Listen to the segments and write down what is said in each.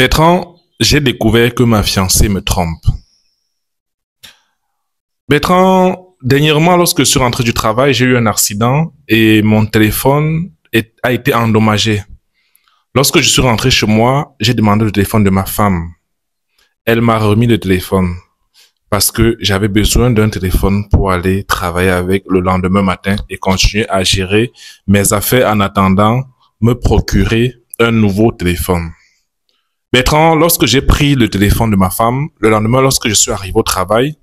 Bertrand, j'ai découvert que ma fiancée me trompe. Bertrand, dernièrement, lorsque je suis rentré du travail, j'ai eu un accident et mon téléphone a été endommagé. Lorsque je suis rentré chez moi, j'ai demandé le téléphone de ma femme. Elle m'a remis le téléphone parce que j'avais besoin d'un téléphone pour aller travailler avec le lendemain matin et continuer à gérer mes affaires en attendant me procurer un nouveau téléphone. Bertrand, lorsque j'ai pris le téléphone de ma femme, le lendemain, lorsque je suis arrivé au travail,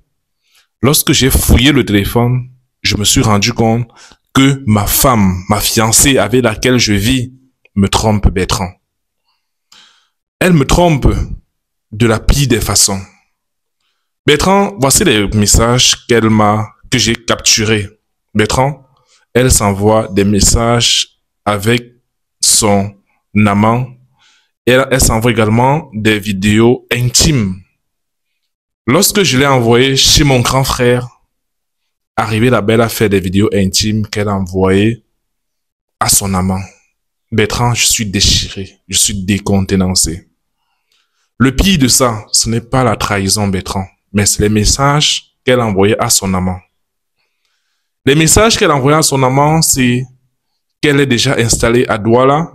lorsque j'ai fouillé le téléphone, je me suis rendu compte que ma femme, ma fiancée avec laquelle je vis, me trompe, Bertrand. Elle me trompe de la pire des façons. Bertrand, voici les messages que j'ai capturés. Bertrand, elle s'envoie des messages avec son amant. Elle s'envoie également des vidéos intimes. Lorsque je l'ai envoyé chez mon grand frère, arrivé là-bas, elle a fait des vidéos intimes qu'elle a envoyées à son amant. Bertrand, je suis déchiré, je suis décontenancé. Le pire de ça, ce n'est pas la trahison, Bertrand, mais c'est les messages qu'elle a envoyés à son amant. Les messages qu'elle a envoyés à son amant, c'est qu'elle est déjà installée à Douala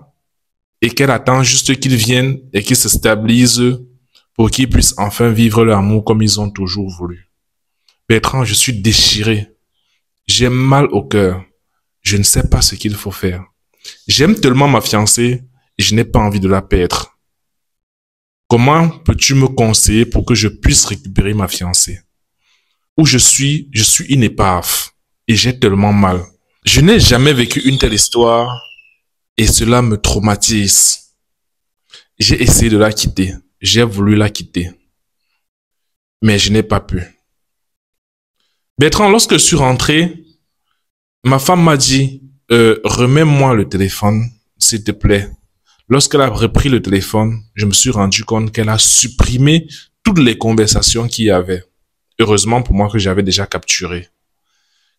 et qu'elle attend juste qu'il vienne et qu'il se stabilise pour qu'ils puissent enfin vivre leur amour comme ils ont toujours voulu. Bertrand, je suis déchiré. J'ai mal au cœur. Je ne sais pas ce qu'il faut faire. J'aime tellement ma fiancée et je n'ai pas envie de la perdre. Comment peux-tu me conseiller pour que je puisse récupérer ma fiancée? Où je suis une épave et j'ai tellement mal. Je n'ai jamais vécu une telle histoire et cela me traumatise. J'ai essayé de la quitter. J'ai voulu la quitter. Mais je n'ai pas pu. Bertrand, lorsque je suis rentré, ma femme m'a dit, remets-moi le téléphone, s'il te plaît. Lorsqu'elle a repris le téléphone, je me suis rendu compte qu'elle a supprimé toutes les conversations qu'il y avait. Heureusement pour moi que j'avais déjà capturé.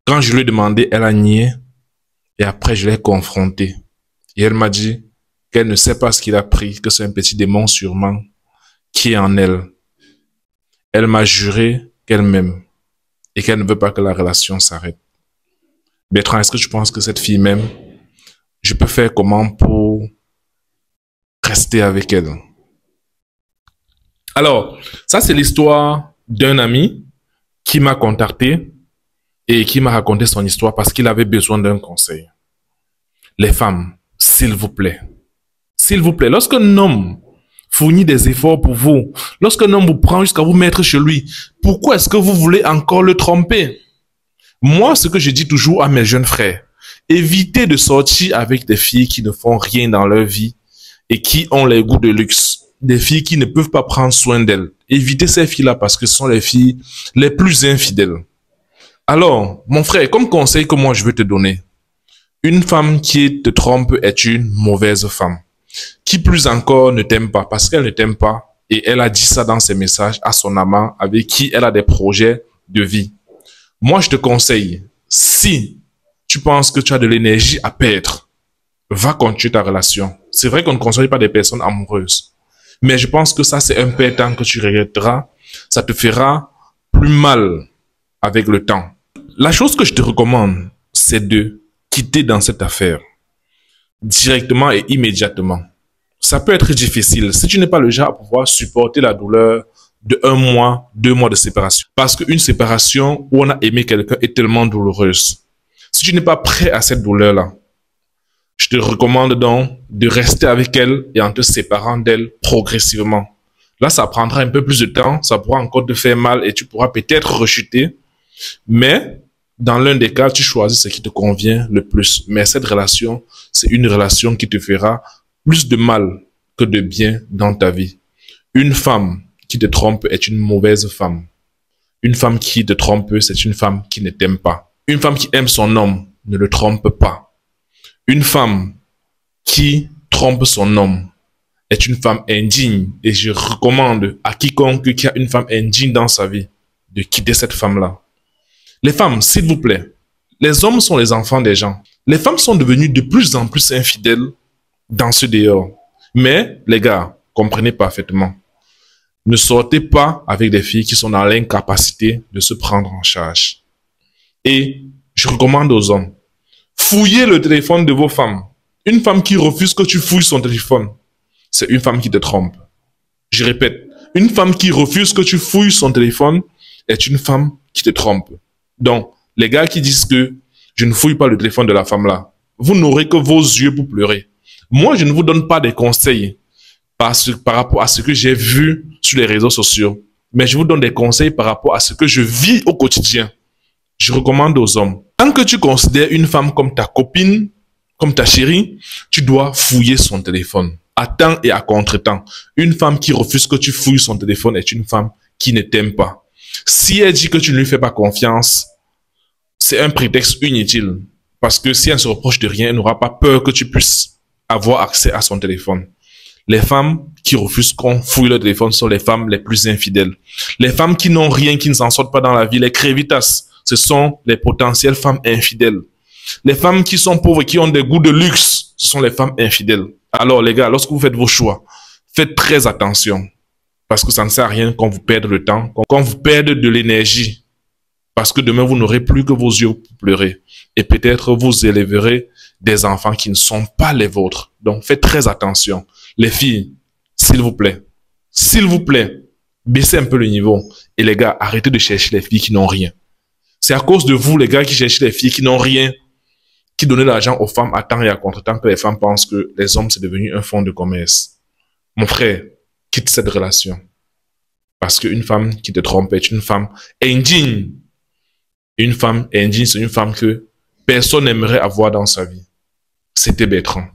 Quand je lui ai demandé, elle a nié. Et après, je l'ai confrontée. Et elle m'a dit qu'elle ne sait pas ce qu'il a pris, que c'est un petit démon sûrement qui est en elle. Elle m'a juré qu'elle m'aime et qu'elle ne veut pas que la relation s'arrête. Bertrand, est-ce que tu penses que cette fille m'aime? Je peux faire comment pour rester avec elle? Alors, ça c'est l'histoire d'un ami qui m'a contacté et qui m'a raconté son histoire parce qu'il avait besoin d'un conseil. Les femmes, s'il vous plaît, lorsqu'un homme fournit des efforts pour vous, lorsqu'un homme vous prend jusqu'à vous mettre chez lui, pourquoi est-ce que vous voulez encore le tromper? Moi, ce que je dis toujours à mes jeunes frères, évitez de sortir avec des filles qui ne font rien dans leur vie et qui ont les goûts de luxe. Des filles qui ne peuvent pas prendre soin d'elles. Évitez ces filles-là parce que ce sont les filles les plus infidèles. Alors, mon frère, comme conseil que moi je veux te donner, une femme qui te trompe est une mauvaise femme. Qui plus encore ne t'aime pas parce qu'elle ne t'aime pas et elle a dit ça dans ses messages à son amant avec qui elle a des projets de vie. Moi, je te conseille, si tu penses que tu as de l'énergie à perdre, va continuer ta relation. C'est vrai qu'on ne conseille pas des personnes amoureuses, mais je pense que ça, c'est un perdant que tu regretteras. Ça te fera plus mal avec le temps. La chose que je te recommande, c'est de quitter dans cette affaire directement et immédiatement. Ça peut être difficile si tu n'es pas le genre à pouvoir supporter la douleur de 1 mois, 2 mois de séparation. Parce qu'une séparation où on a aimé quelqu'un est tellement douloureuse. Si tu n'es pas prêt à cette douleur-là, je te recommande donc de rester avec elle et en te séparant d'elle progressivement. Là, ça prendra un peu plus de temps, ça pourra encore te faire mal et tu pourras peut-être rechuter. Mais dans l'un des cas, tu choisis ce qui te convient le plus. Mais cette relation, c'est une relation qui te fera plus de mal que de bien dans ta vie. Une femme qui te trompe est une mauvaise femme. Une femme qui te trompe, c'est une femme qui ne t'aime pas. Une femme qui aime son homme ne le trompe pas. Une femme qui trompe son homme est une femme indigne. Et je recommande à quiconque qui a une femme indigne dans sa vie de quitter cette femme-là. Les femmes, s'il vous plaît, les hommes sont les enfants des gens. Les femmes sont devenues de plus en plus infidèles dans ce dehors. Mais, les gars, comprenez parfaitement. Ne sortez pas avec des filles qui sont dans l'incapacité de se prendre en charge. Et je recommande aux hommes, fouillez le téléphone de vos femmes. Une femme qui refuse que tu fouilles son téléphone, c'est une femme qui te trompe. Je répète, une femme qui refuse que tu fouilles son téléphone est une femme qui te trompe. Donc, les gars qui disent que je ne fouille pas le téléphone de la femme là, vous n'aurez que vos yeux pour pleurer. Moi, je ne vous donne pas des conseils par rapport à ce que j'ai vu sur les réseaux sociaux, mais je vous donne des conseils par rapport à ce que je vis au quotidien. Je recommande aux hommes, tant que tu considères une femme comme ta copine, comme ta chérie, tu dois fouiller son téléphone. À temps et à contre-temps. Une femme qui refuse que tu fouilles son téléphone est une femme qui ne t'aime pas. Si elle dit que tu ne lui fais pas confiance, c'est un prétexte inutile. Parce que si elle ne se reproche de rien, elle n'aura pas peur que tu puisses avoir accès à son téléphone. Les femmes qui refusent qu'on fouille leur téléphone sont les femmes les plus infidèles. Les femmes qui n'ont rien, qui ne s'en sortent pas dans la vie, les crévitas, ce sont les potentielles femmes infidèles. Les femmes qui sont pauvres et qui ont des goûts de luxe, ce sont les femmes infidèles. Alors les gars, lorsque vous faites vos choix, faites très attention. Parce que ça ne sert à rien qu'on vous perde le temps, qu'on vous perde de l'énergie. Parce que demain, vous n'aurez plus que vos yeux pour pleurer. Et peut-être vous élèverez des enfants qui ne sont pas les vôtres. Donc faites très attention. Les filles, s'il vous plaît, baissez un peu le niveau. Et les gars, arrêtez de chercher les filles qui n'ont rien. C'est à cause de vous, les gars, qui cherchez les filles qui n'ont rien, qui donnent l'argent aux femmes à temps et à contre-temps, que les femmes pensent que les hommes, c'est devenu un fonds de commerce. Mon frère, quitte cette relation. Parce qu'une femme qui te trompe est une femme indigne. Une femme indigne, c'est une femme que personne n'aimerait avoir dans sa vie. C'était Bertrand.